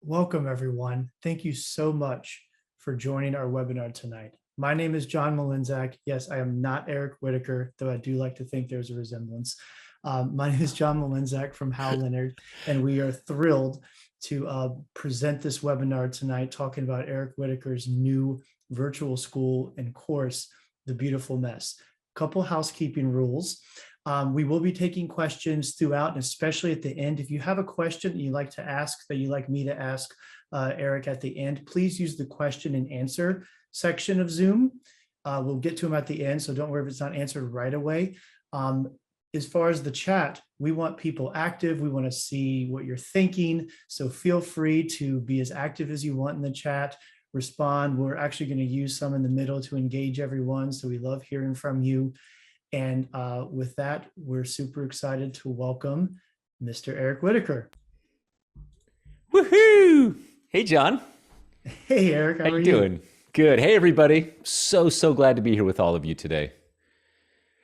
Welcome, everyone. Thank you so much for joining our webinar tonight. My name is John Malinzak. Yes, I am not Eric Whitacre, though I do like to think there's a resemblance. My name is John Malinzak from Hal Leonard, and we are thrilled to present this webinar tonight talking about Eric Whitacre's new virtual school and course, The Beautiful Mess. Couple housekeeping rules. We will be taking questions throughout, and especially at the end. If you have a question that you'd like to ask, that you'd like me to ask Eric at the end, please use the question and answer section of Zoom. We'll get to them at the end, so don't worry if it's not answered right away. As far as the chat, we want people active. We want to see what you're thinking. So feel free to be as active as you want in the chat, respond. We're actually going to use some in the middle to engage everyone. So we love hearing from you. And with that, we're super excited to welcome Mr. Eric Whitacre. Woohoo! Hey, John. Hey, Eric. How are you doing? Good. Hey, everybody. So glad to be here with all of you today.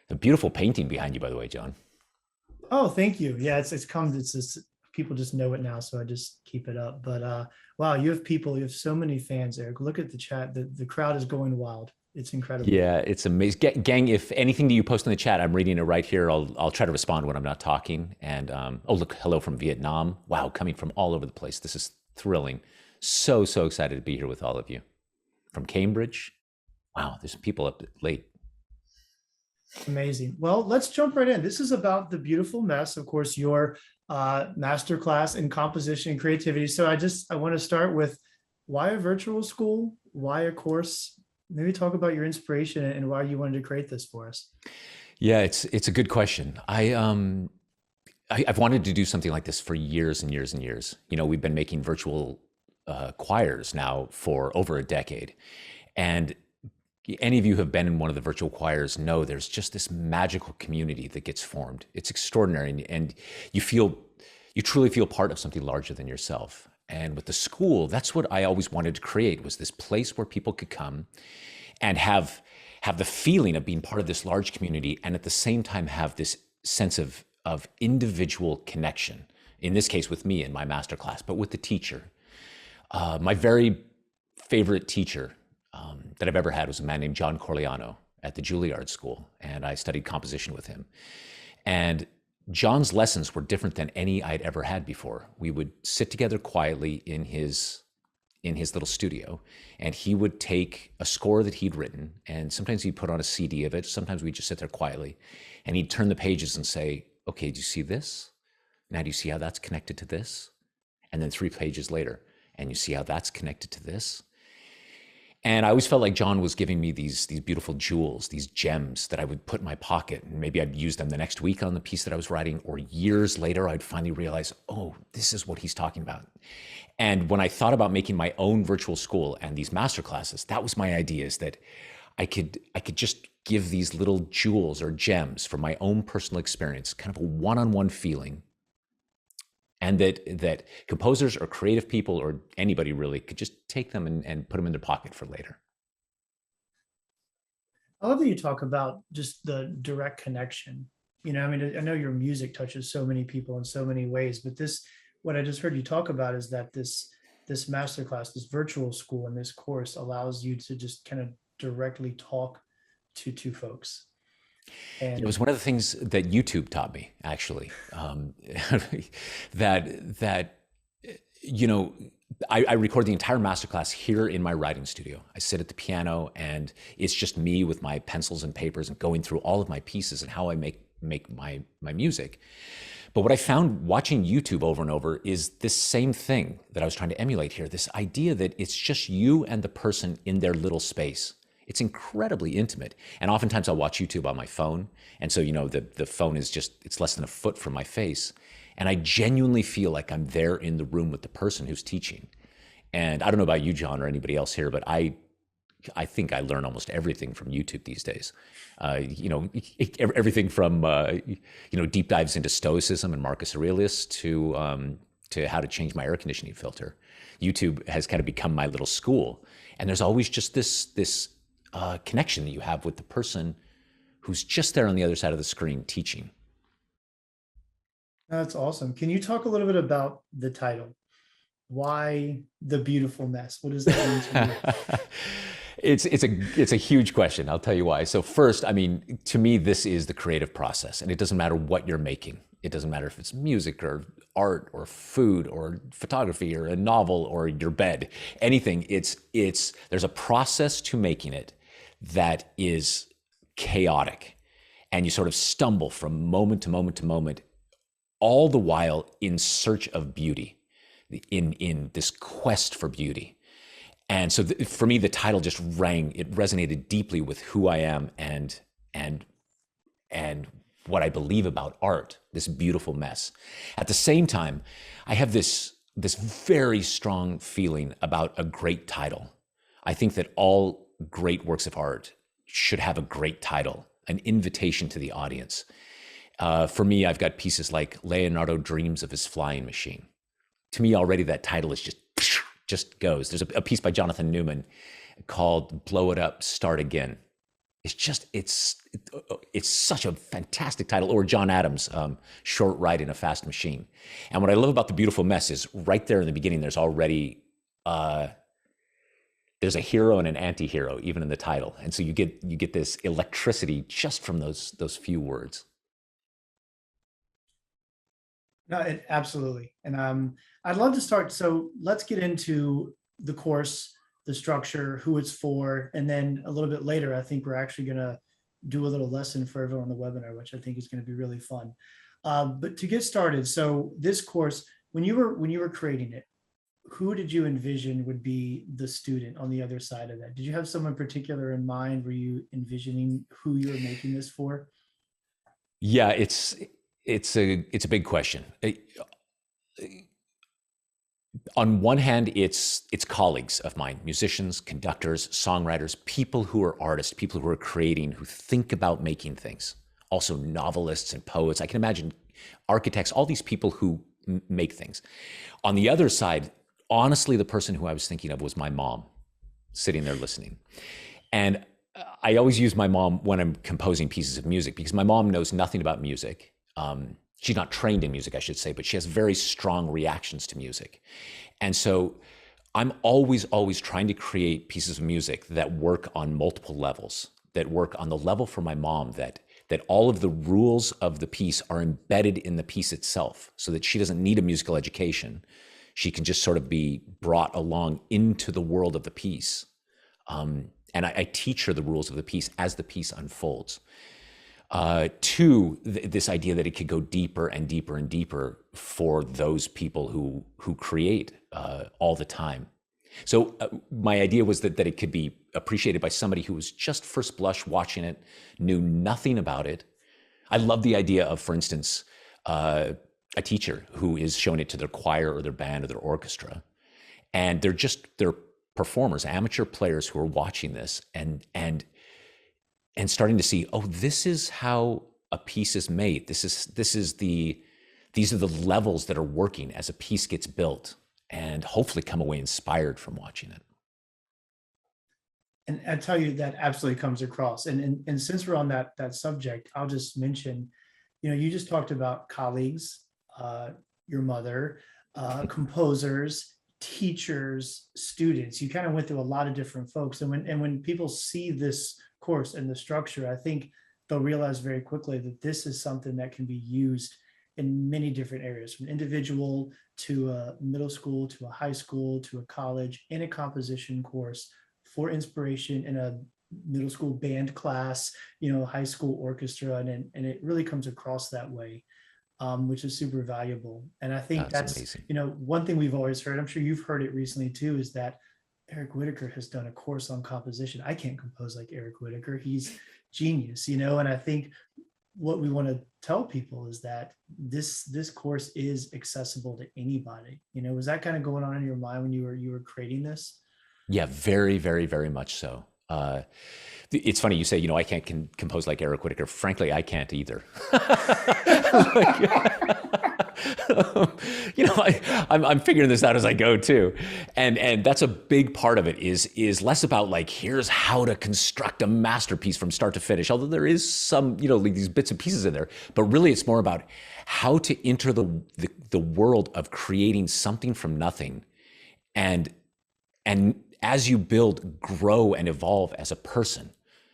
A beautiful painting behind you, by the way, John. Oh, thank you. Yeah, it's just people just know it now, so I just keep it up. But wow, you have so many fans, Eric. Look at the chat. The crowd is going wild. It's incredible. Yeah, it's amazing. Gang, if anything that you post in the chat, I'm reading it right here. I'll try to respond when I'm not talking. And oh, look, hello from Vietnam. Wow, coming from all over the place. This is thrilling. So excited to be here with all of you. From Cambridge. Wow, there's people up late. Amazing. Well, let's jump right in. This is about The Beautiful Mess, of course, your masterclass in composition and creativity. So I want to start with, why a virtual school? Why a course? Maybe talk about your inspiration and why you wanted to create this for us. Yeah, it's a good question. I've wanted to do something like this for years and years and years. You know, we've been making virtual choirs now for over a decade. And any of you who have been in one of the virtual choirs know there's just this magical community that gets formed. It's extraordinary. And you truly feel part of something larger than yourself. And with the school, that's what I always wanted to create, was this place where people could come and have the feeling of being part of this large community, and at the same time have this sense of individual connection. In this case, with me in my masterclass, but with the teacher. My very favorite teacher that I've ever had was a man named John Corleano at the Juilliard School, and I studied composition with him. And John's lessons were different than any I'd ever had before. We would sit together quietly in his little studio, and he would take a score that he'd written, and sometimes he'd put on a CD of it. Sometimes we'd just sit there quietly, and he'd turn the pages and say, okay, do you see this? Now do you see how that's connected to this? And then 3 pages later, and you see how that's connected to this? And I always felt like John was giving me these beautiful jewels, these gems that I would put in my pocket, and maybe I'd use them the next week on the piece that I was writing, or years later, I'd finally realize, oh, this is what he's talking about. And when I thought about making my own virtual school and these masterclasses, that was my idea, is that I could just give these little jewels or gems from my own personal experience, kind of a one-on-one feeling. And that composers or creative people or anybody really could just take them and put them in their pocket for later. I love that you talk about just the direct connection. You know, I mean, I know your music touches so many people in so many ways, but what I just heard you talk about is that this masterclass, this virtual school and this course allows you to just kind of directly talk to folks. And it was one of the things that YouTube taught me, actually, that you know, I record the entire masterclass here in my writing studio. I sit at the piano, and it's just me with my pencils and papers and going through all of my pieces and how I make my music. But what I found watching YouTube over and over is this same thing that I was trying to emulate here, this idea that it's just you and the person in their little space. It's incredibly intimate. And oftentimes I'll watch YouTube on my phone. And so, you know, the phone is it's less than a foot from my face. And I genuinely feel like I'm there in the room with the person who's teaching. And I don't know about you, John, or anybody else here, but I think I learn almost everything from YouTube these days. You know, everything from, you know, deep dives into Stoicism and Marcus Aurelius to how to change my air conditioning filter. YouTube has kind of become my little school. And there's always just this connection that you have with the person who's just there on the other side of the screen teaching. That's awesome. Can you talk a little bit about the title? Why the beautiful mess? What does that mean to you? It's a huge question. I'll tell you why. So first, I mean, to me, this is the creative process, and it doesn't matter what you're making. It doesn't matter if it's music or art or food or photography or a novel or your bed, anything. There's a process to making it that is chaotic, and you sort of stumble from moment to moment to moment, all the while in search of beauty, in this quest for beauty. And so for me, the title just rang. It resonated deeply with who I am and what I believe about art, this beautiful mess. At the same time, I have this very strong feeling about a great title. I think that all great works of art should have a great title, an invitation to the audience. For me, I've got pieces like Leonardo Dreams of His Flying Machine. To me, already that title is just goes. There's a piece by Jonathan Newman called Blow It Up, Start Again. It's such a fantastic title. Or John Adams, Short Ride in a Fast Machine. And what I love about The Beautiful Mess is right there in the beginning, there's already, there's a hero and an anti-hero, even in the title. And so you get this electricity just from those few words. No, absolutely. And I'd love to start. So let's get into the course, the structure, who it's for, and then a little bit later, I think we're actually going to do a little lesson for everyone on the webinar, which I think is going to be really fun. But to get started, so this course, when you were creating it, who did you envision would be the student on the other side of that? Did you have someone particular in mind? Were you envisioning who you were making this for? Yeah, it's a big question. On one hand, it's colleagues of mine, musicians, conductors, songwriters, people who are artists, people who are creating, who think about making things. Also novelists and poets. I can imagine architects, all these people who make things. On the other side, honestly, the person who I was thinking of was my mom, sitting there listening. And I always use my mom when I'm composing pieces of music because my mom knows nothing about music. She's not trained in music, I should say, but she has very strong reactions to music. And so I'm always trying to create pieces of music that work on multiple levels, that work on the level for my mom, that all of the rules of the piece are embedded in the piece itself so that she doesn't need a musical education. She can just sort of be brought along into the world of the piece. And I teach her the rules of the piece as the piece unfolds. Two, this idea that it could go deeper and deeper and deeper for those people who create all the time. So my idea was that it could be appreciated by somebody who was just first blush watching it, knew nothing about it. I love the idea of, for instance, a teacher who is showing it to their choir or their band or their orchestra, and they're performers, amateur players who are watching this and starting to see, oh, this is how a piece is made. These are the levels that are working as a piece gets built, and hopefully come away inspired from watching it. And I tell you, that absolutely comes across. And since we're on that subject, I'll just mention, you just talked about colleagues, your mother, composers, teachers, students. You kind of went through a lot of different folks. And when people see this course and the structure, I think they'll realize very quickly that this is something that can be used in many different areas, from individual to a middle school, to a high school, to a college, in a composition course for inspiration in a middle school band class, high school orchestra. And it really comes across that way, which is super valuable. And I think that's amazing. One thing we've always heard, I'm sure you've heard it recently too, is that Eric Whitacre has done a course on composition. I can't compose like Eric Whitacre. He's genius, and I think what we want to tell people is that this course is accessible to anybody. Was that kind of going on in your mind when you were creating this? Yeah, very, very, very much so. It's funny you say, I can't compose like Eric Whitacre. Frankly, I can't either. I'm figuring this out as I go too. And that's a big part of it is less about like, here's how to construct a masterpiece from start to finish. Although there is some, like these bits and pieces in there, but really it's more about how to enter the world of creating something from nothing And and as you build, grow, and evolve as a person,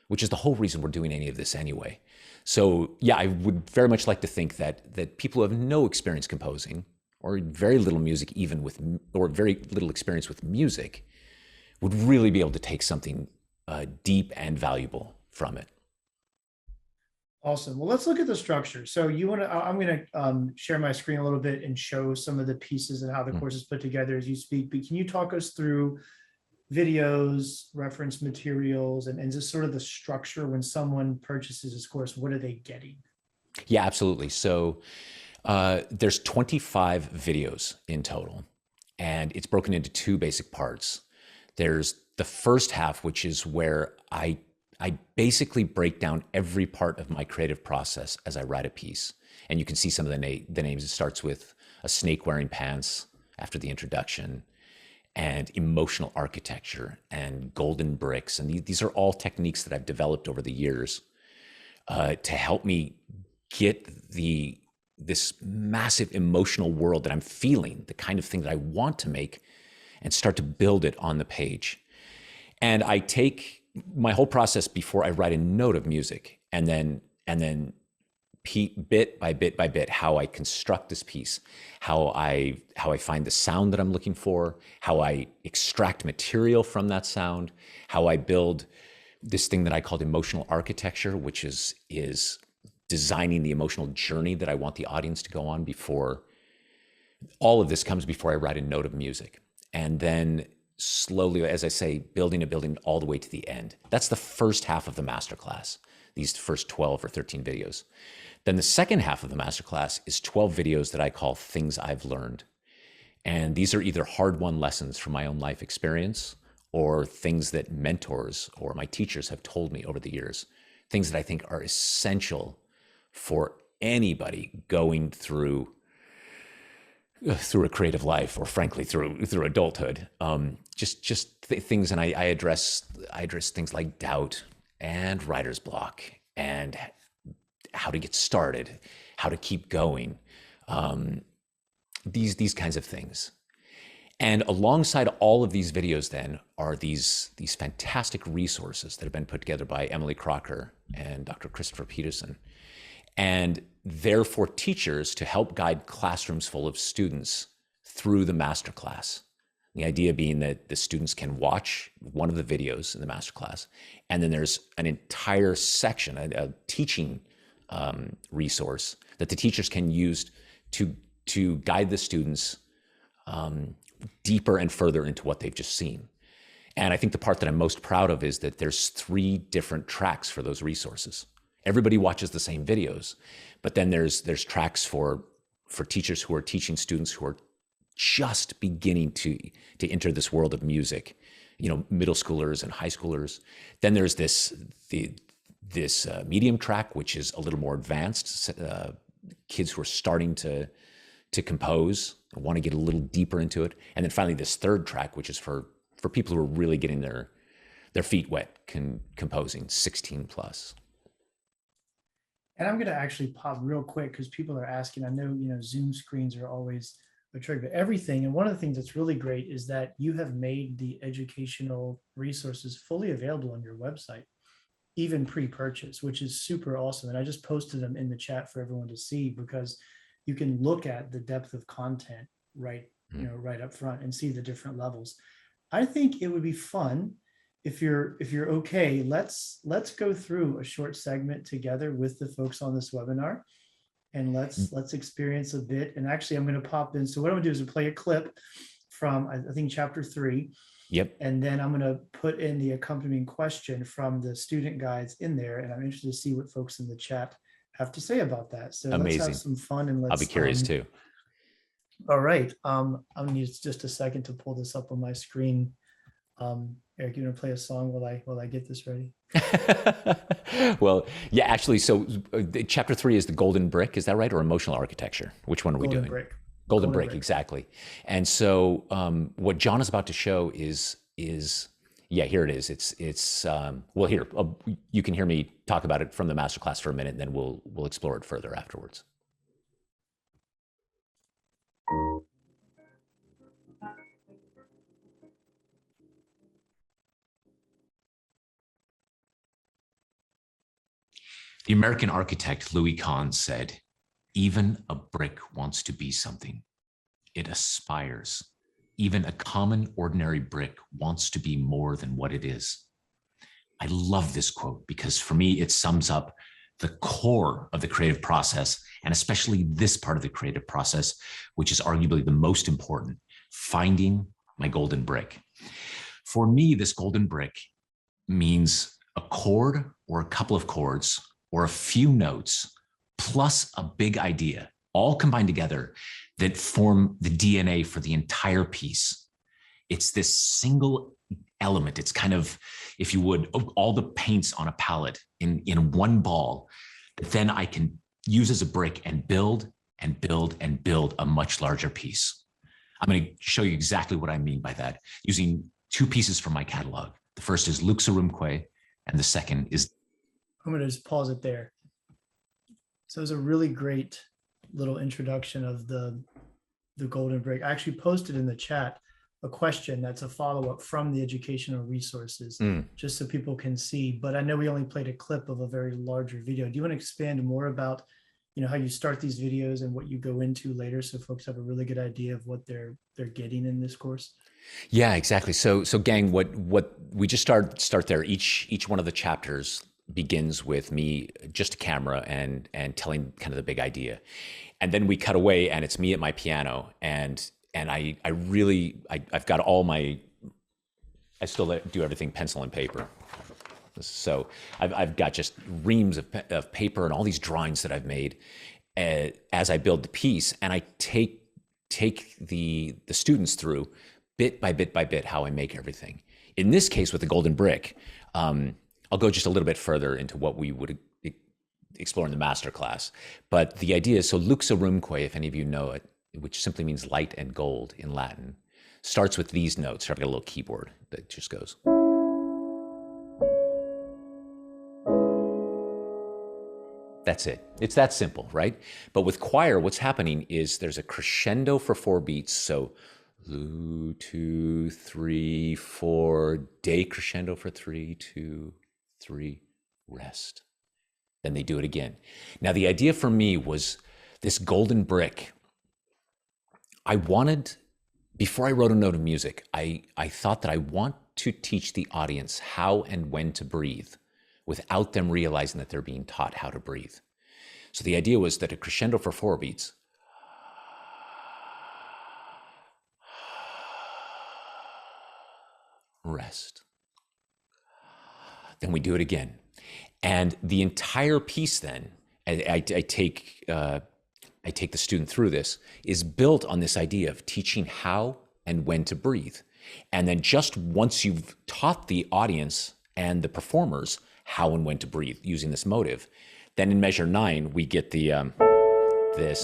which is the whole reason we're doing any of this anyway. So yeah, I would very much like to think that people who have no experience composing, or very little music even with, or very little experience with music, would really be able to take something deep and valuable from it. Awesome. Well, let's look at the structure. So you want to, I'm going to share my screen a little bit and show some of the pieces and how the course is put together as you speak. But can you talk us through videos, reference materials, and just sort of the structure when someone purchases this course? What are they getting? Yeah, absolutely. So there's 25 videos in total, and it's broken into two basic parts. There's the first half, which is where I basically break down every part of my creative process as I write a piece. And you can see some of the names. It starts with a snake wearing pants after the introduction, and emotional architecture, and golden bricks. And these are all techniques that I've developed over the years to help me get this massive emotional world that I'm feeling, the kind of thing that I want to make, and start to build it on the page. And I take my whole process before I write a note of music, and then bit by bit by bit, how I construct this piece, how I find the sound that I'm looking for, how I extract material from that sound, how I build this thing that I called emotional architecture, which is designing the emotional journey that I want the audience to go on. Before all of this comes, before I write a note of music. And then slowly, as I say, building all the way to the end. That's the first half of the masterclass, these first 12 or 13 videos. Then the second half of the masterclass is 12 videos that I call Things I've Learned. And these are either hard-won lessons from my own life experience, or things that mentors or my teachers have told me over the years, things that I think are essential for anybody going through a creative life, or frankly through adulthood. Things, and I address things like doubt and writer's block, and how to get started, how to keep going, these kinds of things. And alongside all of these videos then are these fantastic resources that have been put together by Emily Crocker and Dr. Christopher Peterson. And they're for teachers to help guide classrooms full of students through the masterclass. The idea being that the students can watch one of the videos in the masterclass, and then there's an entire section, a teaching resource that the teachers can use to guide the students deeper and further into what they've just seen. And I think the part that I'm most proud of is that there's 3 different tracks for those resources. Everybody watches the same videos, but then there's tracks for teachers who are teaching students who are just beginning to enter this world of music, middle schoolers and high schoolers. Then there's this medium track, which is a little more advanced, kids who are starting to compose, want to get a little deeper into it. And then finally this third track, which is for people who are really getting their feet wet composing, 16 plus. And I'm going to actually pause real quick because people are asking. I know, Zoom screens are always a trick, but everything. And one of the things that's really great is that you have made the educational resources fully available on your website, even pre-purchase, which is super awesome. And I just posted them in the chat for everyone to see, because you can look at the depth of content right up front and see the different levels. I think it would be fun if you're okay, let's go through a short segment together with the folks on this webinar, and let's experience a bit. And actually, I'm going to pop in. So what I'm going to do is play a clip from, I think, chapter 3. Yep. And then I'm going to put in the accompanying question from the student guides in there. And I'm interested to see what folks in the chat have to say about that. So Amazing. Let's have some fun, and I'll be curious too. All right. I'll need just a second to pull this up on my screen. Eric, you want to play a song while I get this ready? Well, yeah, actually, so chapter 3 is the golden brick, is that right? Or emotional architecture? Which one are we doing? Golden brick, exactly. And so what John is about to show is yeah, here it is. It's well, here, you can hear me talk about it from the masterclass for a minute, and then we'll explore it further afterwards. The American architect Louis Kahn said, "Even a brick wants to be something. It aspires. Even a common, ordinary brick wants to be more than what it is." I love this quote because for me, it sums up the core of the creative process, and especially this part of the creative process, which is arguably the most important, finding my golden brick. For me, this golden brick means a chord or a couple of chords or a few notes plus a big idea, all combined together that form the DNA for the entire piece. It's this single element. It's kind of, if you would, all the paints on a palette in one ball that then I can use as a brick and build and build and build a much larger piece. I'm going to show you exactly what I mean by that using two pieces from my catalog. The first is Luxorumque, and the second is... I'm going to just pause it there. So it was a really great little introduction of the golden brick. I actually posted in the chat a question that's a follow-up from the educational resources, just so people can see. But I know we only played a clip of a very larger video. Do you want to expand more about, how you start these videos and what you go into later, so folks have a really good idea of what they're getting in this course? Yeah, exactly. So gang, what we just start there. Each one of the chapters begins with me, just a camera, and telling kind of the big idea, and then we cut away, and it's me at my piano, and I've got all my, I still do everything pencil and paper. So I've got just reams of paper and all these drawings that I've made as I build the piece, and I take the students through bit by bit by bit how I make everything. In this case, with the golden brick, I'll go just a little bit further into what we would explore in the master class. But the idea is, so Luxorumque, if any of you know it, which simply means light and gold in Latin, starts with these notes. I've got a little keyboard that just goes. That's it. It's that simple, right? But with choir, what's happening is there's a crescendo for 4 beats. So Lu, 2, 3, 4, decrescendo for 3, 2, 3, rest. Then they do it again. Now, the idea for me was this golden brick. I wanted, before I wrote a note of music, I thought that I want to teach the audience how and when to breathe without them realizing that they're being taught how to breathe. So the idea was that a crescendo for 4 beats, rest. Then we do it again. And the entire piece then, I take the student through this, is built on this idea of teaching how and when to breathe. And then just once you've taught the audience and the performers how and when to breathe using this motive, then in measure 9, we get the this,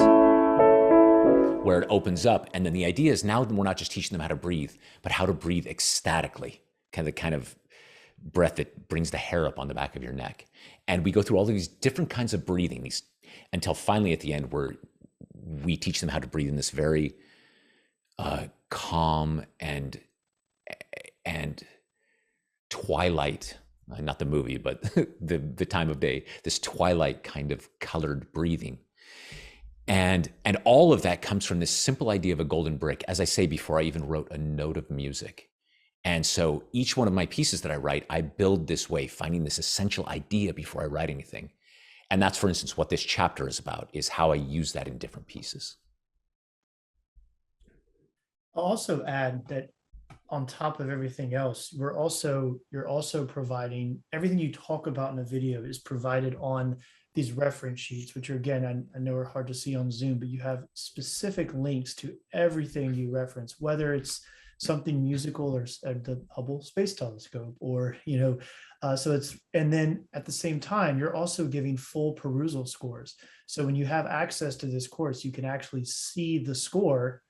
where it opens up. And then the idea is now we're not just teaching them how to breathe, but how to breathe ecstatically, kind of breath that brings the hair up on the back of your neck. And we go through all these different kinds of breathing, until finally at the end where we teach them how to breathe in this very calm and twilight, not the movie, but the time of day, this twilight kind of colored breathing. And all of that comes from this simple idea of a golden brick, as I say, before I even wrote a note of music. And so each one of my pieces that I write, I build this way, finding this essential idea before I write anything. And that's, for instance, what this chapter is about, is how I use that in different pieces. I'll also add that on top of everything else, you're also providing everything you talk about in a video is provided on these reference sheets, which are, again, I know are hard to see on Zoom, but you have specific links to everything you reference, whether it's something musical or the Hubble Space Telescope, or, so it's, and then at the same time, you're also giving full perusal scores. So when you have access to this course, you can actually see the score,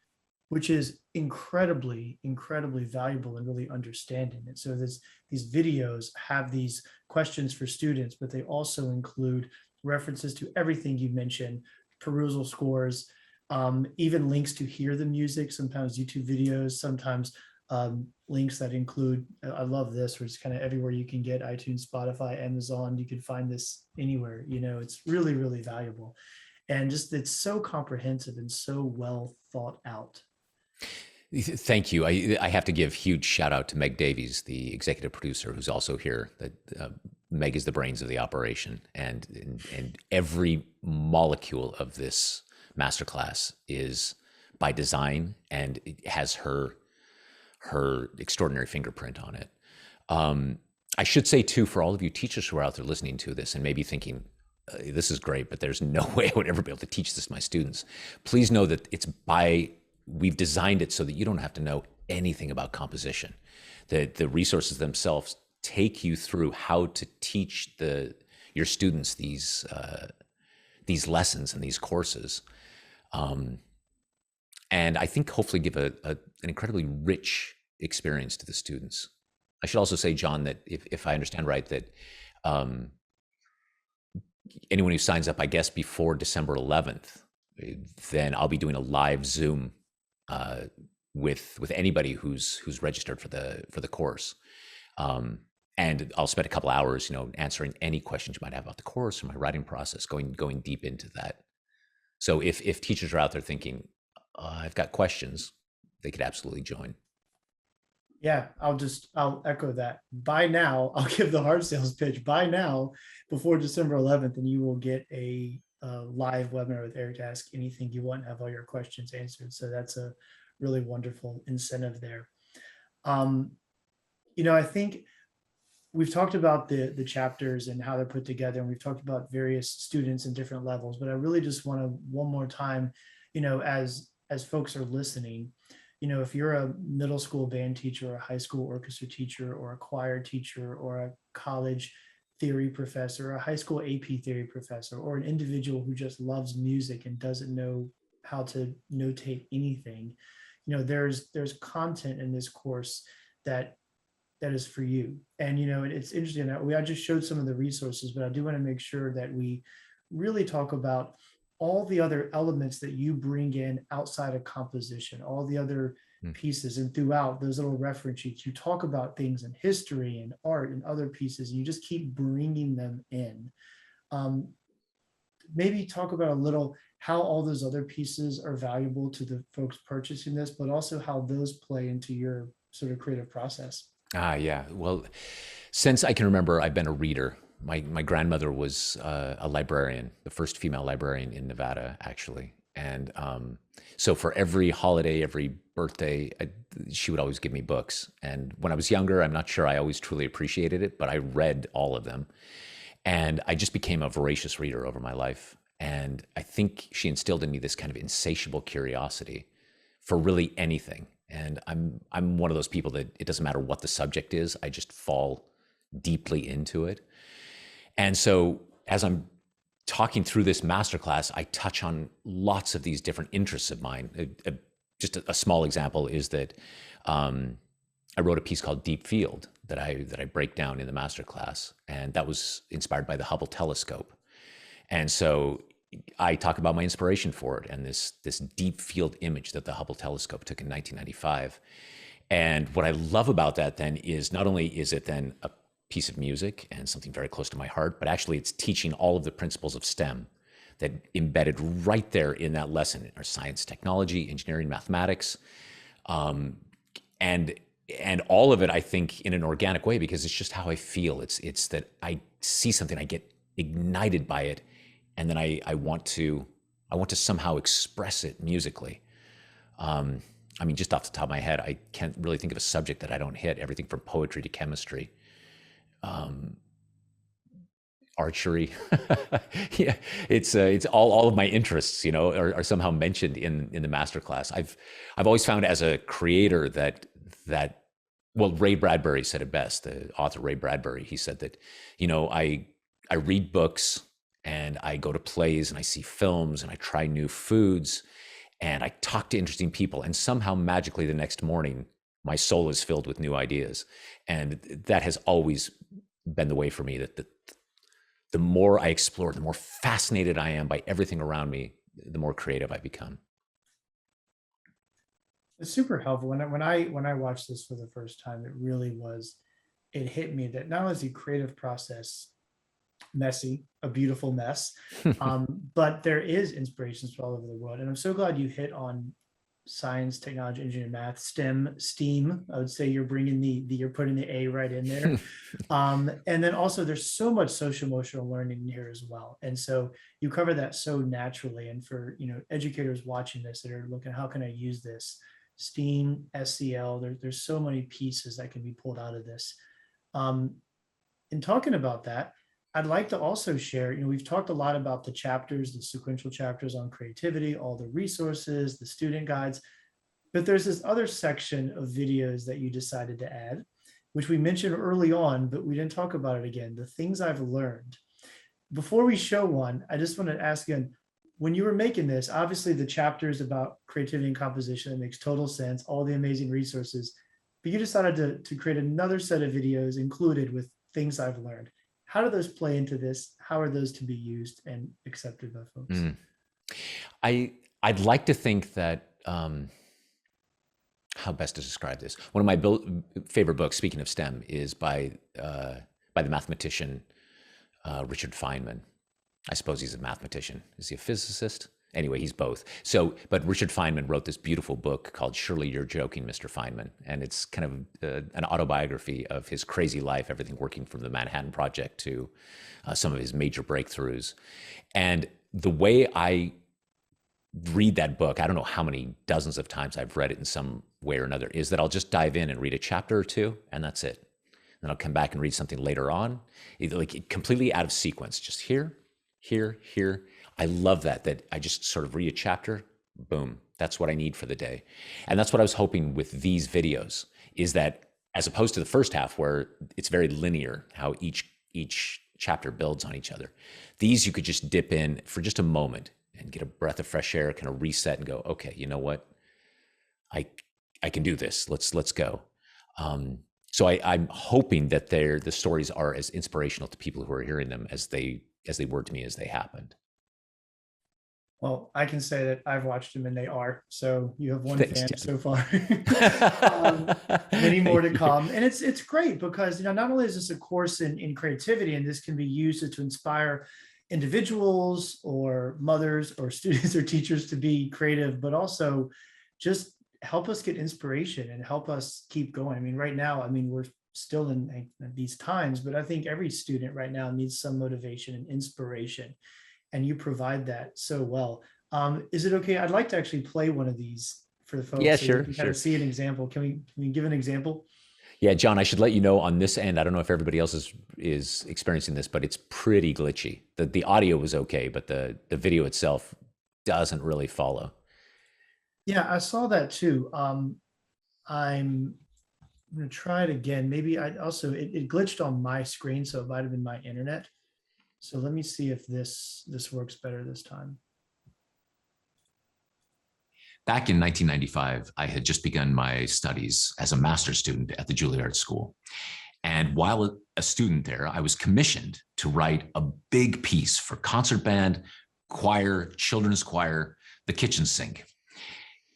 which is incredibly, incredibly valuable in really understanding it. So these videos have these questions for students, but they also include references to everything you mentioned, perusal scores, even links to hear the music, sometimes YouTube videos, sometimes links that include, I love this, where it's kind of everywhere you can get iTunes, Spotify, Amazon, you can find this anywhere. It's really, really valuable. And just it's so comprehensive and so well thought out. Thank you. I have to give huge shout out to Meg Davies, the executive producer, who's also here. That Meg is the brains of the operation, and every molecule of this masterclass is by design, and it has her extraordinary fingerprint on it. I should say too, for all of you teachers who are out there listening to this and maybe thinking, this is great, but there's no way I would ever be able to teach this to my students. Please know that we've designed it so that you don't have to know anything about composition. The resources themselves take you through how to teach your students these lessons and these courses. And I think hopefully give an incredibly rich experience to the students. I should also say, John, that if I understand right, that anyone who signs up, I guess, before December 11th, then I'll be doing a live Zoom with anybody who's registered for the course. And I'll spend a couple hours, answering any questions you might have about the course or my writing process, going deep into that. So if teachers are out there thinking, I've got questions, they could absolutely join. Yeah, I'll echo that. By now, I'll give the hard sales pitch. By now, before December 11th, and you will get a live webinar with Eric to ask anything you want and have all your questions answered. So that's a really wonderful incentive there. I think we've talked about the chapters and how they're put together, and we've talked about various students in different levels, but I really just want to one more time, as folks are listening, if you're a middle school band teacher or a high school orchestra teacher or a choir teacher or a college theory professor, or a high school AP theory professor, or an individual who just loves music and doesn't know how to notate anything, there's content in this course that is for you. And it's interesting that I just showed some of the resources, but I do want to make sure that we really talk about all the other elements that you bring in outside of composition, all the other pieces. And throughout those little reference sheets, you talk about things in history and art and other pieces, and you just keep bringing them in. Maybe talk about a little how all those other pieces are valuable to the folks purchasing this, but also how those play into your sort of creative process. Yeah. Well, since I can remember, I've been a reader. My grandmother was a librarian, the first female librarian in Nevada, actually. And so for every holiday, every birthday, she would always give me books. And when I was younger, I'm not sure I always truly appreciated it, but I read all of them. And I just became a voracious reader over my life. And I think she instilled in me this kind of insatiable curiosity for really anything. And I'm one of those people that it doesn't matter what the subject is, I just fall deeply into it. And so as I'm talking through this masterclass, I touch on lots of these different interests of mine. Just a small example is that I wrote a piece called Deep Field that I break down in the masterclass, and that was inspired by the Hubble telescope. And so I talk about my inspiration for it and this deep field image that the Hubble telescope took in 1995. And what I love about that then is not only is it then a piece of music and something very close to my heart, but actually it's teaching all of the principles of STEM that embedded right there in that lesson are science, technology, engineering, mathematics, and all of it, I think, in an organic way, because it's just how I feel. It's that I see something, I get ignited by it, and then I want to somehow express it musically. I mean, just off the top of my head, I can't really think of a subject that I don't hit. Everything from poetry to chemistry, archery. Yeah, it's all of my interests, are somehow mentioned in the masterclass. I've always found as a creator that well, Ray Bradbury said it best. The author Ray Bradbury, he said that, I read books and I go to plays and I see films and I try new foods and I talk to interesting people, and somehow magically the next morning my soul is filled with new ideas. And that has always been the way for me, that the more I explore, the more fascinated I am by everything around me, the more creative I become. It's super helpful. When I watched this for the first time, it really was, it hit me that not only is the creative process messy, a beautiful mess, but there is inspirations from all over the world. And I'm so glad you hit on science, technology, engineering, math, STEM, STEAM. I would say you're bringing you're putting the A right in there. And then also there's so much social emotional learning in here as well. And so you cover that so naturally. And for, educators watching this that are looking, how can I use this? STEAM, SEL, there's so many pieces that can be pulled out of this. In talking about that, I'd like to also share, we've talked a lot about the chapters, the sequential chapters on creativity, all the resources, the student guides, but there's this other section of videos that you decided to add, which we mentioned early on, but we didn't talk about it again, the things I've learned. Before we show one, I just want to ask again, when you were making this, obviously the chapters about creativity and composition, it makes total sense, all the amazing resources, but you decided to create another set of videos included with things I've learned. How do those play into this? How are those to be used and accepted by folks? I'd like to think that, how best to describe this? One of my favorite books, speaking of STEM, is by the mathematician Richard Feynman. I suppose he's a mathematician. Is he a physicist? Anyway, he's both. But Richard Feynman wrote this beautiful book called Surely You're Joking, Mr. Feynman. And it's kind of an autobiography of his crazy life, everything working from the Manhattan Project to some of his major breakthroughs. And the way I read that book, I don't know how many dozens of times I've read it in some way or another, is that I'll just dive in and read a chapter or two, and that's it. Then I'll come back and read something later on, completely out of sequence, just here, here, here. I love that I just sort of read a chapter, boom, that's what I need for the day. And that's what I was hoping with these videos, is that as opposed to the first half where it's very linear, how each chapter builds on each other, these you could just dip in for just a moment and get a breath of fresh air, kind of reset and go, okay, you know what? I can do this. Let's go. So I'm hoping that the stories are as inspirational to people who are hearing them as they were to me as they happened. Well, I can say that I've watched them and they are. So you have one Thanks, fan John. so far. Many more to come. And it's great because, not only is this a course in creativity, and this can be used to inspire individuals or mothers or students or teachers to be creative, but also just help us get inspiration and help us keep going. I mean, right now, we're still in these times, but I think every student right now needs some motivation and inspiration. And you provide that so well. Is it okay? I'd like to actually play one of these for the folks. Yeah, so sure. You can kind of see an example. Can we give an example? Yeah, John, I should let you know on this end, I don't know if everybody else is experiencing this, but it's pretty glitchy. The audio was okay, but the video itself doesn't really follow. Yeah, I saw that too. I'm going to try it again. Maybe it glitched on my screen, so it might have been my internet. So let me see if this works better this time. Back in 1995, I had just begun my studies as a master's student at the Juilliard School. And while a student there, I was commissioned to write a big piece for concert band, choir, children's choir, the kitchen sink.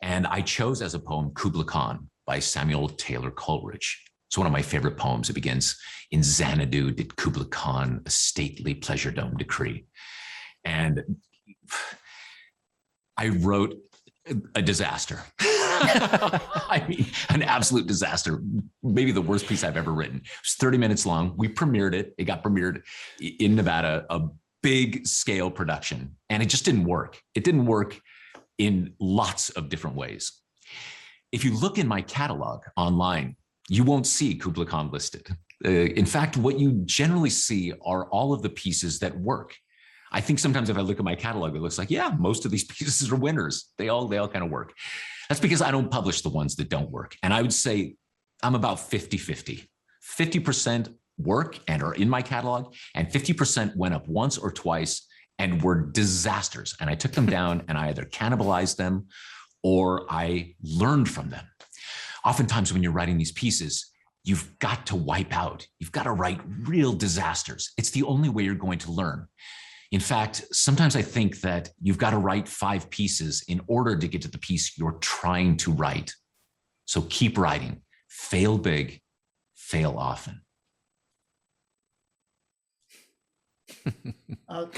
And I chose as a poem Kubla Khan by Samuel Taylor Coleridge. It's one of my favorite poems. It begins, "In Xanadu did Kubla Khan a stately pleasure dome decree." And I wrote a disaster. I mean, an absolute disaster. Maybe the worst piece I've ever written. It was 30 minutes long. We premiered it. It got premiered in Nevada, a big scale production. And it just didn't work. It didn't work in lots of different ways. If you look in my catalog online, you won't see Kubla Khan listed. In fact, what you generally see are all of the pieces that work. I think sometimes if I look at my catalog, it looks like, yeah, most of these pieces are winners. They all kind of work. That's because I don't publish the ones that don't work. And I would say I'm about 50-50. 50% work and are in my catalog, and 50% went up once or twice and were disasters. And I took them down and I either cannibalized them or I learned from them. Oftentimes when you're writing these pieces, you've got to wipe out. You've got to write real disasters. It's the only way you're going to learn. In fact, sometimes I think that you've got to write 5 pieces in order to get to the piece you're trying to write. So keep writing, fail big, fail often.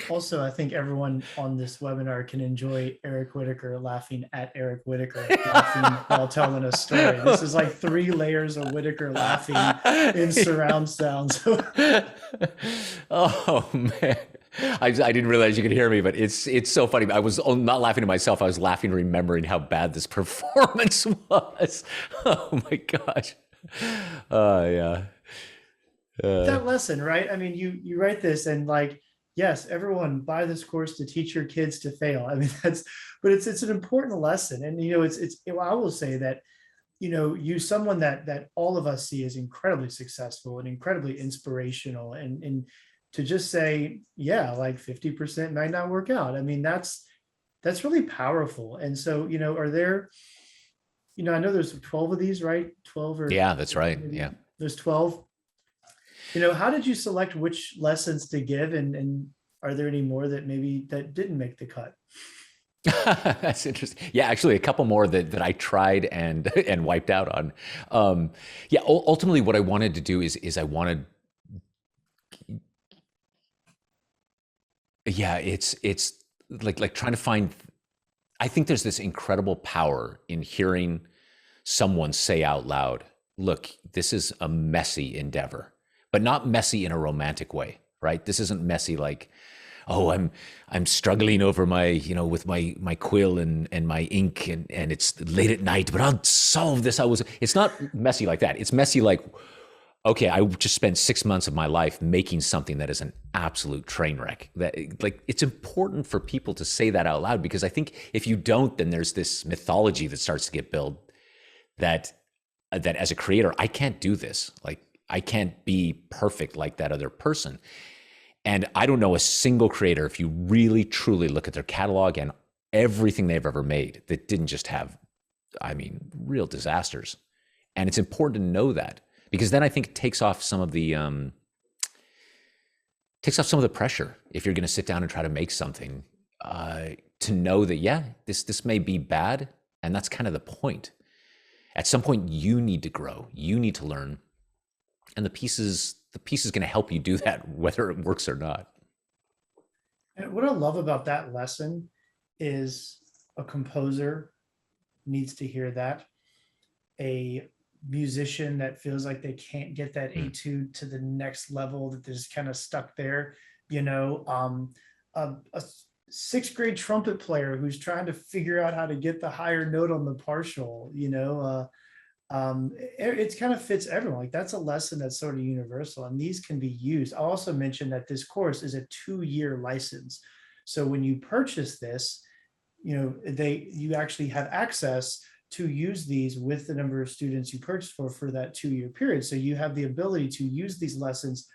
Also, I think everyone on this webinar can enjoy Eric Whitacre laughing at Eric Whitacre laughing while telling a story. This is like 3 layers of Whitacre laughing in surround sound. Oh man, I didn't realize you could hear me, but it's so funny. I was not laughing to myself. I was laughing remembering how bad this performance was. Oh my gosh. Yeah. That lesson, right? I mean, you write this and like, yes, everyone buy this course to teach your kids to fail. I mean, but it's an important lesson. And, I will say that, you someone that all of us see as incredibly successful and incredibly inspirational and to just say, yeah, like 50% might not work out. I mean, that's really powerful. And so, are there, I know there's 12 of these, right? 12 or yeah, that's right. Yeah. There's 12. How did you select which lessons to give, and are there any more that didn't make the cut? That's interesting. Yeah, actually, a couple more that I tried and wiped out on. Yeah, ultimately, what I wanted to do is I wanted. Yeah, it's like trying to find. I think there's this incredible power in hearing someone say out loud, "Look, this is a messy endeavor." But not messy in a romantic way, right? This isn't messy like, oh, I'm struggling over my, with my quill and my ink and it's late at night, but I'll solve this. It's not messy like that. It's messy like, okay, I just spent 6 months of my life making something that is an absolute train wreck. That, like, it's important for people to say that out loud, because I think if you don't, then there's this mythology that starts to get built that as a creator, I can't do this. Like, I can't be perfect like that other person. And I don't know a single creator, if you really truly look at their catalog and everything they've ever made, that didn't just have, real disasters. And it's important to know that, because then I think it takes off some of the pressure if you're going to sit down and try to make something, to know that, yeah, this may be bad, and that's kind of the point. At some point, you need to grow, you need to learn. And the piece is going to help you do that, whether it works or not. And what I love about that lesson is a composer needs to hear that. A musician that feels like they can't get that etude to the next level, that they're just kind of stuck there. A 6th grade trumpet player who's trying to figure out how to get the higher note on the partial. It kind of fits everyone. Like, that's a lesson that's sort of universal, and these can be used. I'll also mention that this course is a 2-year license. So when you purchase this, you actually have access to use these with the number of students you purchased for that 2-year period. So you have the ability to use these lessons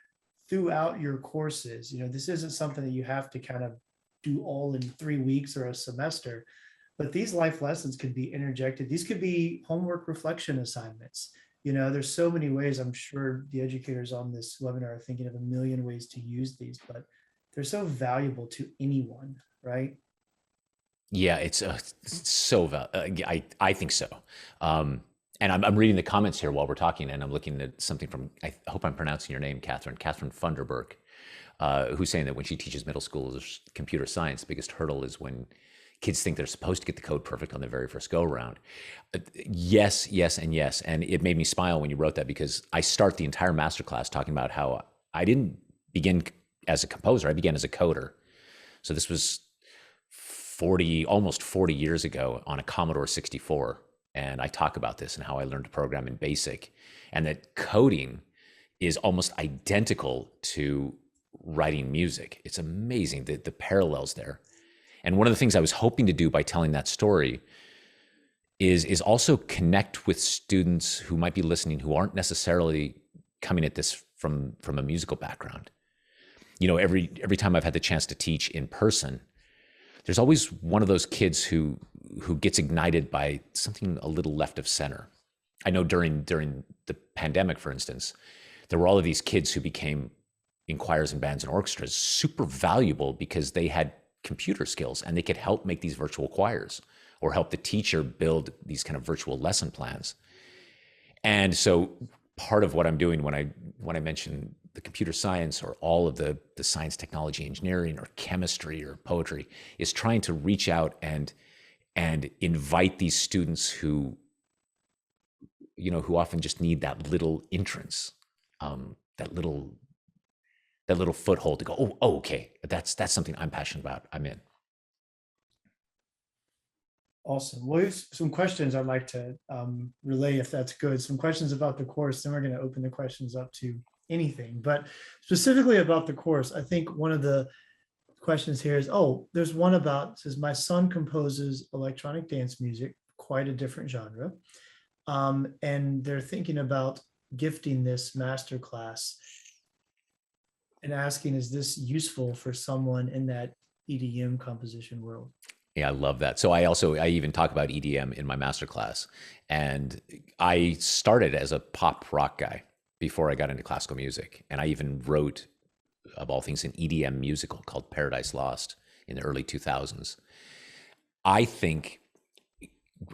throughout your courses. This isn't something that you have to kind of do all in 3 weeks or a semester. But these life lessons could be interjected. These could be homework reflection assignments. There's so many ways. I'm sure the educators on this webinar are thinking of a million ways to use these, but they're so valuable to anyone, right? Yeah, it's so I think so. And I'm reading the comments here while we're talking, and I'm looking at something from, I hope I'm pronouncing your name, Katherine Thunderberg, who's saying that when she teaches middle schoolers computer science, the biggest hurdle is when kids think they're supposed to get the code perfect on their very first go around. Yes, and yes. And it made me smile when you wrote that, because I start the entire masterclass talking about how I didn't begin as a composer. I began as a coder. So this was almost 40 years ago on a Commodore 64. And I talk about this and how I learned to program in BASIC, and that coding is almost identical to writing music. It's amazing, the parallels there. And one of the things I was hoping to do by telling that story is also connect with students who might be listening, who aren't necessarily coming at this from a musical background. Every time I've had the chance to teach in person, there's always one of those kids who gets ignited by something a little left of center. I know during the pandemic, for instance, there were all of these kids who became in choirs and bands and orchestras, super valuable because they had computer skills and they could help make these virtual choirs or help the teacher build these kind of virtual lesson plans. And so part of what I'm doing when I mention the computer science or all of the science, technology, engineering, or chemistry or poetry is trying to reach out and invite these students who, who often just need that little entrance, that little foothold to go, oh, okay, that's something I'm passionate about. I'm in. Awesome. Well, here's some questions I'd like to relay, if that's good. Some questions about the course, then we're going to open the questions up to anything. But specifically about the course, I think one of the questions here is, there's one about, says, my son composes electronic dance music, quite a different genre. And they're thinking about gifting this masterclass and asking, is this useful for someone in that EDM composition world? Yeah, I love that. So I even talk about EDM in my masterclass. And I started as a pop rock guy before I got into classical music. And I even wrote, of all things, an EDM musical called Paradise Lost in the early 2000s. I think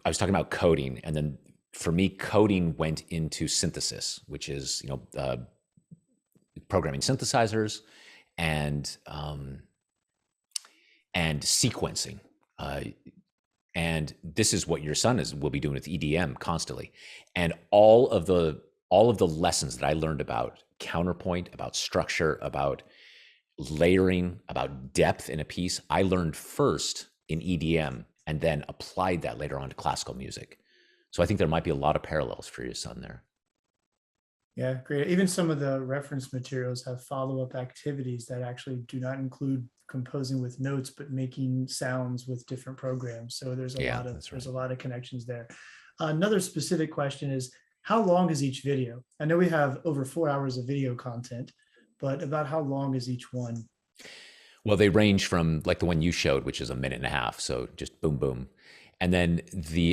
I was talking about coding, and then for me, coding went into synthesis, which is, programming synthesizers and sequencing. And this is what your son will be doing with EDM constantly. And all of the lessons that I learned about counterpoint, about structure, about layering, about depth in a piece, I learned first in EDM and then applied that later on to classical music. So I think there might be a lot of parallels for your son there. Yeah, great. Even some of the reference materials have follow-up activities that actually do not include composing with notes, but making sounds with different programs. So there's a lot of connections there. Another specific question is, how long is each video? I know we have over 4 hours of video content, but about how long is each one? Well, they range from like the one you showed, which is 1.5 minutes. So just boom, boom. And then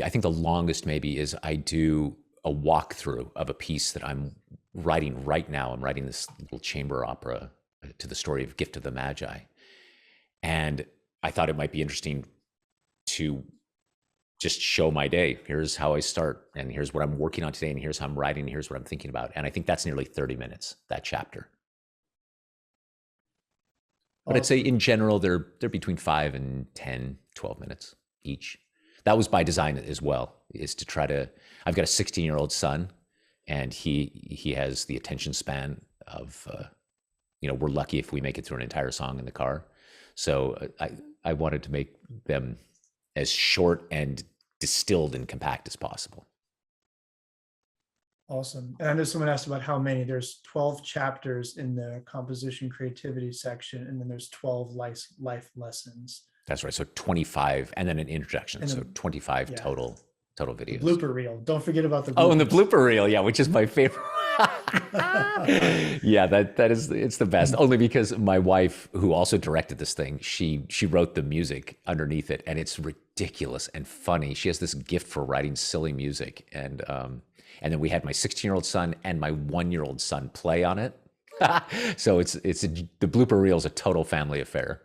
I think the longest maybe is I do a walkthrough of a piece that I'm writing right now. I'm writing this little chamber opera to the story of Gift of the Magi. And I thought it might be interesting to just show my day. Here's how I start, and here's what I'm working on today, and here's how I'm writing, and here's what I'm thinking about. And I think that's nearly 30 minutes, that chapter. But I'd say in general, they're between 5 and 10, 12 minutes each. That was by design as well, is to try to, I've got a 16-year-old son, and he has the attention span of, we're lucky if we make it through an entire song in the car. So I wanted to make them as short and distilled and compact as possible. Awesome. And I know someone asked about how many. There's 12 chapters in the composition creativity section, and then there's 12 life lessons. That's right. So 25, and then an introduction. So 25 total videos. The blooper reel. Don't forget about the bloopers. Oh, and the blooper reel, yeah, which is my favorite. Yeah, it's the best. Only because my wife, who also directed this thing, she wrote the music underneath it, and it's ridiculous and funny. She has this gift for writing silly music, and then we had my 16-year-old son and my 1-year-old son play on it. So the blooper reel is a total family affair.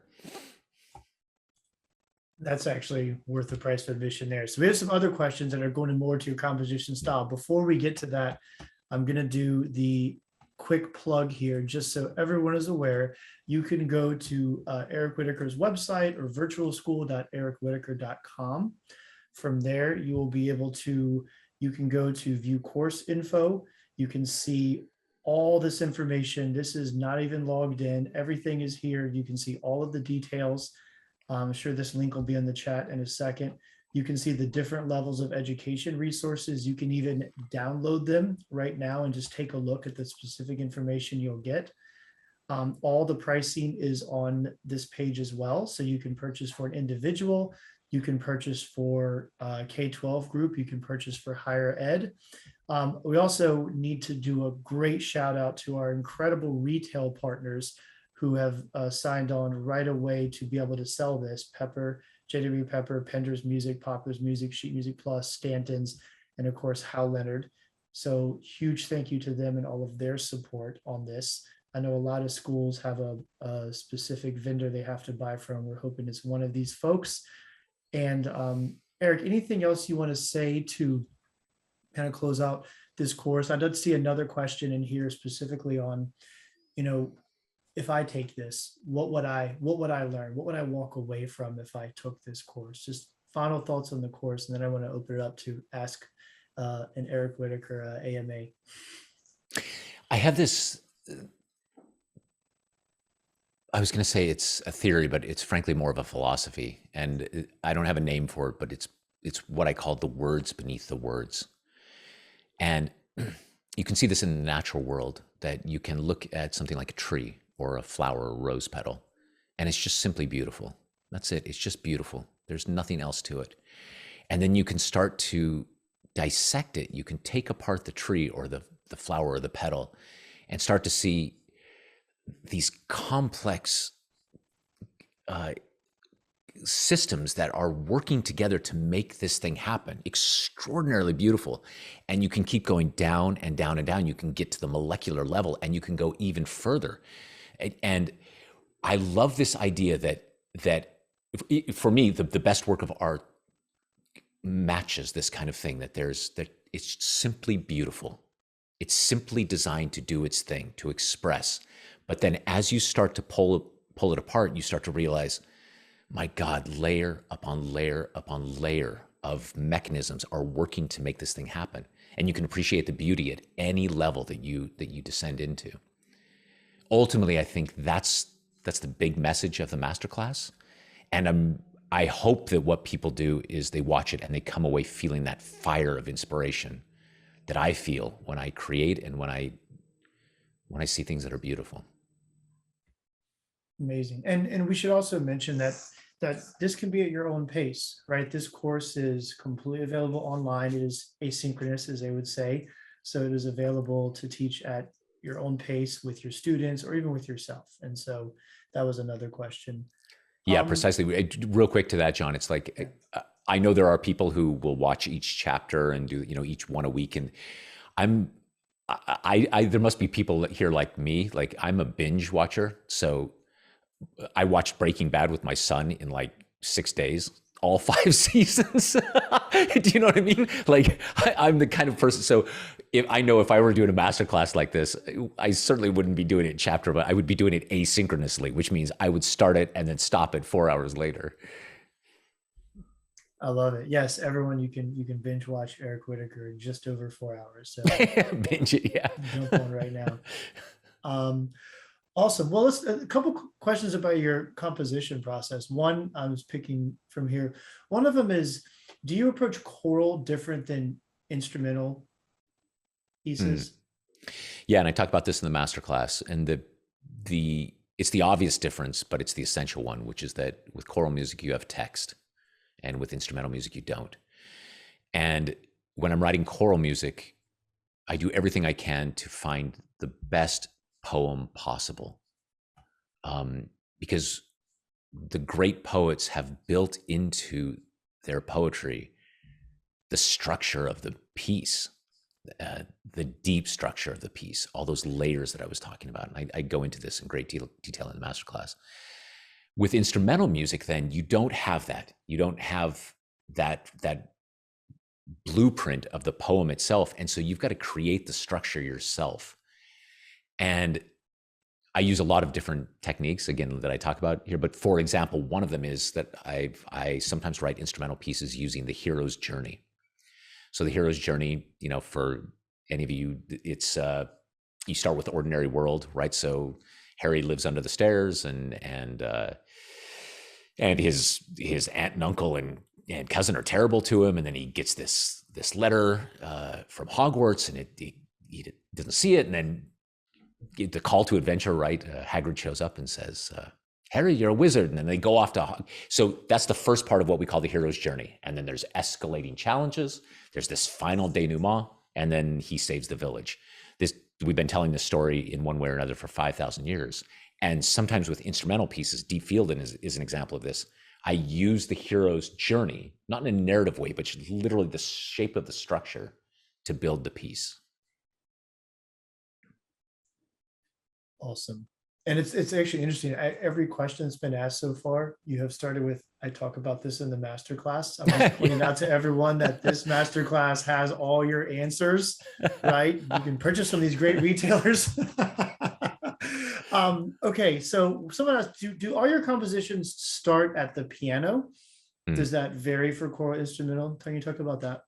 That's actually worth the price of admission there. So we have some other questions that are going more to your composition style. Before we get to that, I'm going to do the quick plug here, just so everyone is aware. You can go to Eric Whitacre's website, or virtualschool.ericwhitaker.com. From there, you will be able to, you can go to view course info. You can see all this information. This is not even logged in. Everything is here. You can see all of the details. I'm sure this link will be in the chat in a second. You can see the different levels of education resources. You can even download them right now and just take a look at the specific information you'll get. All the pricing is on this page as well. So you can purchase for an individual, you can purchase for K-12 group, you can purchase for higher ed. We also need to do a great shout out to our incredible retail partners who have signed on right away to be able to sell this: Pepper, JW Pepper, Pender's Music, Poplar's Music, Sheet Music Plus, Stanton's, and of course, Hal Leonard. So huge thank you to them and all of their support on this. I know a lot of schools have a specific vendor they have to buy from. We're hoping it's one of these folks. And Eric, anything else you want to say to kind of close out this course. I did see another question in here specifically on, if I take this, what would I learn? What would I walk away from if I took this course? Just final thoughts on the course, and then I want to open it up to ask an Eric Whitacre AMA. I have this, I was going to say it's a theory, but it's frankly more of a philosophy. And I don't have a name for it, but it's what I call the words beneath the words. And you can see this in the natural world, that you can look at something like a tree or a flower or a rose petal, and it's just simply beautiful. That's it. It's just beautiful. There's nothing else to it. And then you can start to dissect it. You can take apart the tree or the flower or the petal and start to see these complex systems that are working together to make this thing happen. Extraordinarily beautiful. And you can keep going down and down and down. You can get to the molecular level, and you can go even further. And I love this idea that for me, the best work of art matches this kind of thing, that it's simply beautiful. It's simply designed to do its thing, to express. But then as you start to pull it apart, you start to realize, my God, layer upon layer upon layer of mechanisms are working to make this thing happen. And you can appreciate the beauty at any level that you descend into. Ultimately, I think that's the big message of the masterclass. And I hope that what people do is they watch it and they come away feeling that fire of inspiration that I feel when I create and when I see things that are beautiful. Amazing. And we should also mention that this can be at your own pace, right? This course is completely available online. It is asynchronous, as they would say. So it is available to teach at your own pace with your students or even with yourself. And so that was another question. Yeah, precisely. Real quick to that, John, it's like, I know there are people who will watch each chapter and do, each one a week. And there must be people here like me, like I'm a binge watcher. So I watched Breaking Bad with my son in like 6 days, all 5 seasons. Do you know what I mean? Like I'm the kind of person. So if I were doing a masterclass like this, I certainly wouldn't be doing it chapter, but I would be doing it asynchronously, which means I would start it and then stop it 4 hours later. I love it. Yes, everyone, you can binge watch Eric Whitacre in just over 4 hours. So binge it, yeah. Jump on right now. Awesome. Well, a couple questions about your composition process. One, I was picking from here. One of them is, do you approach choral different than instrumental pieces? Yeah, and I talked about this in the masterclass, and it's the obvious difference, but it's the essential one, which is that with choral music you have text, and with instrumental music you don't. And when I'm writing choral music, I do everything I can to find the best poem possible, because the great poets have built into their poetry the structure of the piece, the deep structure of the piece, all those layers that I was talking about. And I go into this in great detail in the masterclass. With instrumental music, then you don't have that. You don't have that blueprint of the poem itself. And so you've got to create the structure yourself. And I use a lot of different techniques, again, that I talk about here. But for example, one of them is that I sometimes write instrumental pieces using the hero's journey. So the hero's journey, for any of you, it's you start with the ordinary world, right? So Harry lives under the stairs, and his aunt and uncle and cousin are terrible to him, and then he gets this letter from Hogwarts, and he doesn't see it, and then the call to adventure, right? Hagrid shows up and says, Harry, you're a wizard. And then they go off to, so that's the first part of what we call the hero's journey. And then there's escalating challenges. There's this final denouement, and then he saves the village. We've been telling this story in one way or another for 5,000 years. And sometimes with instrumental pieces, Deep Fieldin is an example of this. I use the hero's journey, not in a narrative way, but literally the shape of the structure to build the piece. Awesome. And it's actually interesting. Every question that's been asked so far, you have started with, I talk about this in the masterclass. I'm just pointing out to everyone that this masterclass has all your answers, right? You can purchase from these great retailers. Okay, so someone asked, do all your compositions start at the piano? Does that vary for choral instrumental? Can you talk about that?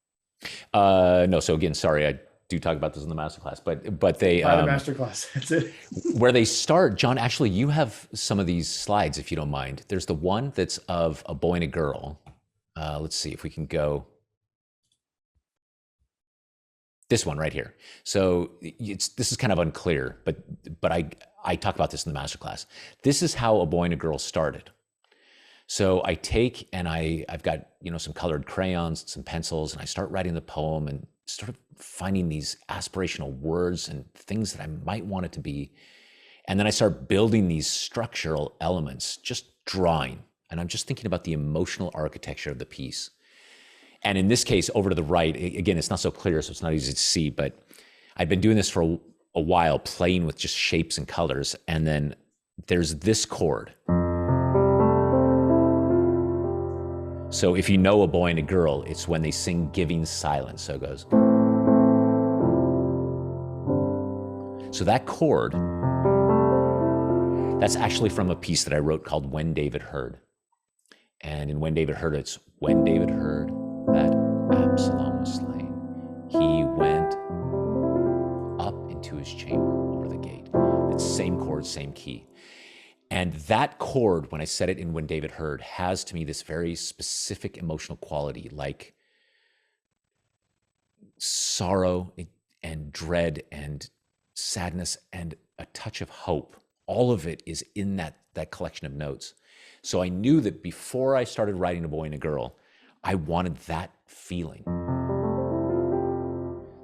No. So again, sorry, I do talk about this in the masterclass, but they By the masterclass. That's it. where they start, John. Actually, you have some of these slides, if you don't mind. There's the one that's of a boy and a girl. Let's see if we can go. This one right here. So this is kind of unclear, but I talk about this in the masterclass. This is how a boy and a girl started. So I take and I've got, some colored crayons, some pencils, and I start writing the poem and sort of finding these aspirational words and things that I might want it to be. And then I start building these structural elements, just drawing. And I'm just thinking about the emotional architecture of the piece. And in this case, over to the right, again, it's not so clear, so it's not easy to see, but I've been doing this for a while, playing with just shapes and colors. And then there's this chord. So if you know a boy and a girl, it's when they sing Giving Silence. So it goes. So that chord, that's actually from a piece that I wrote called When David Heard. And in When David Heard, it's when David heard that Absalom was slain, he went up into his chamber over the gate. It's same chord, same key. And that chord, when I said it in When David Heard, has to me this very specific emotional quality, like sorrow and dread and sadness and a touch of hope. All of it is in that collection of notes. So I knew that before I started writing A Boy and a Girl, I wanted that feeling.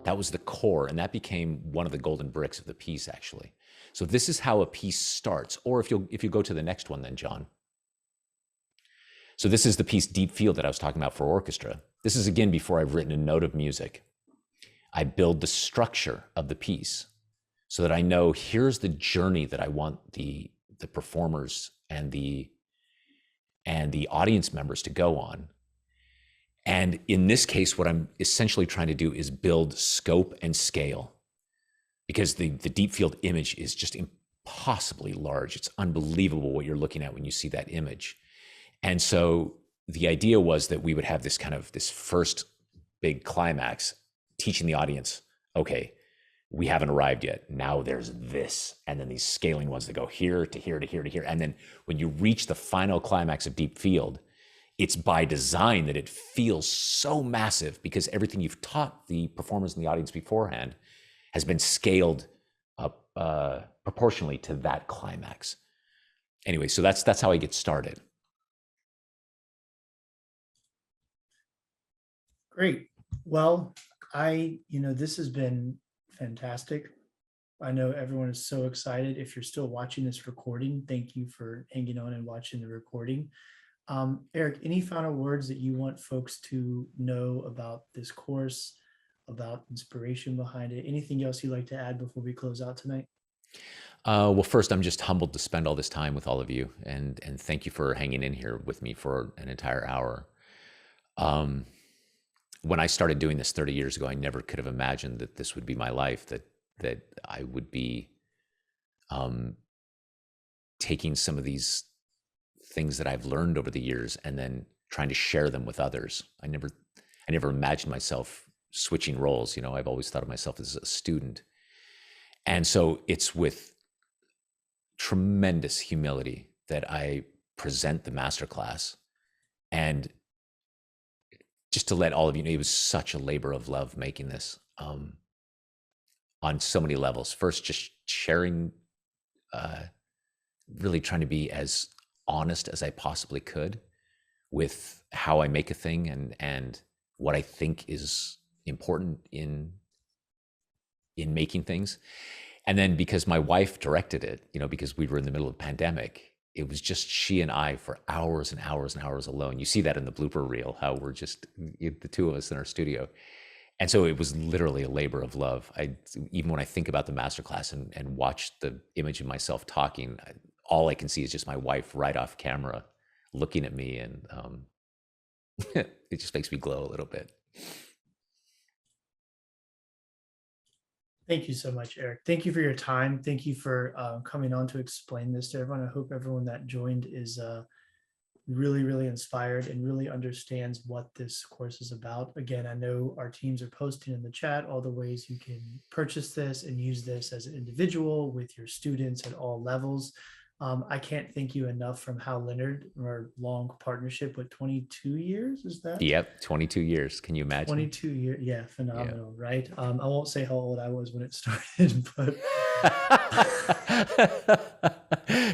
That was the core, and that became one of the golden bricks of the piece, actually. So this is how a piece starts. Or if you go to the next one then, John. So this is the piece Deep Field that I was talking about for orchestra. This is, again, before I've written a note of music. I build the structure of the piece so that I know here's the journey that I want the performers and the audience members to go on. And in this case, what I'm essentially trying to do is build scope and scale, because the deep field image is just impossibly large. It's unbelievable what you're looking at when you see that image. And so the idea was that we would have this first big climax, teaching the audience, okay, we haven't arrived yet. Now there's this. And then these scaling ones that go here to here to here to here. And then when you reach the final climax of Deep Field, it's by design that it feels so massive, because everything you've taught the performers and the audience beforehand has been scaled up proportionally to that climax. Anyway, so that's how I get started. Great. Well, this has been fantastic. I know everyone is so excited. If you're still watching this recording, thank you for hanging on and watching the recording. Eric, any final words that you want folks to know about this course, about inspiration behind it? Anything else you'd like to add before we close out tonight? Well, first, I'm just humbled to spend all this time with all of you, and thank you for hanging in here with me for an entire hour. When I started doing this 30 years ago, I never could have imagined that this would be my life, that I would be taking some of these things that I've learned over the years and then trying to share them with others. I never imagined myself switching roles. I've always thought of myself as a student. And so it's with tremendous humility that I present the masterclass. And just to let all of you know, it was such a labor of love making this on so many levels. First, just sharing, really trying to be as honest as I possibly could with how I make a thing and what I think is important in making things. And then because my wife directed it, because we were in the middle of the pandemic, it was just she and I for hours and hours and hours alone. You see that in the blooper reel, how we're just the two of us in our studio. And so it was literally a labor of love. Even when I think about the masterclass and watch the image of myself talking, all I can see is just my wife right off camera looking at me, and it just makes me glow a little bit. Thank you so much, Eric. Thank you for your time. Thank you for coming on to explain this to everyone. I hope everyone that joined is really, really inspired and really understands what this course is about. Again, I know our teams are posting in the chat all the ways you can purchase this and use this as an individual with your students at all levels. I can't thank you enough from Hal Leonard, our long partnership with 22 years, is that? Yep, 22 years. Can you imagine? 22 years, yeah, phenomenal, yeah. Right? I won't say how old I was when it started, but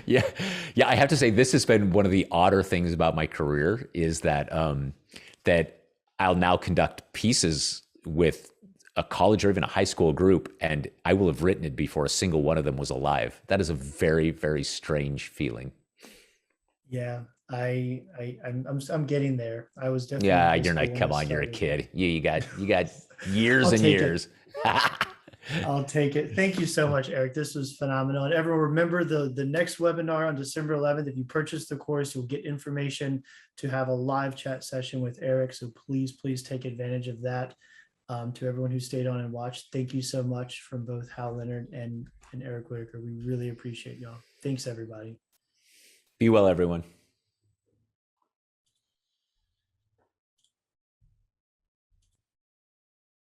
yeah, I have to say this has been one of the odder things about my career is that that I'll now conduct pieces with a college or even a high school group, and I will have written it before a single one of them was alive. That is a very, very strange feeling. Yeah, I'm getting there. I was definitely. Yeah, you're not. Come on, you're a kid. You got years and years. I'll take it. Thank you so much, Eric. This was phenomenal. And everyone, remember the next webinar on December 11th. If you purchase the course, you'll get information to have a live chat session with Eric. So please take advantage of that. To everyone who stayed on and watched, thank you so much from both Hal Leonard and Eric Whitacre. We really appreciate y'all. Thanks, everybody. Be well, everyone.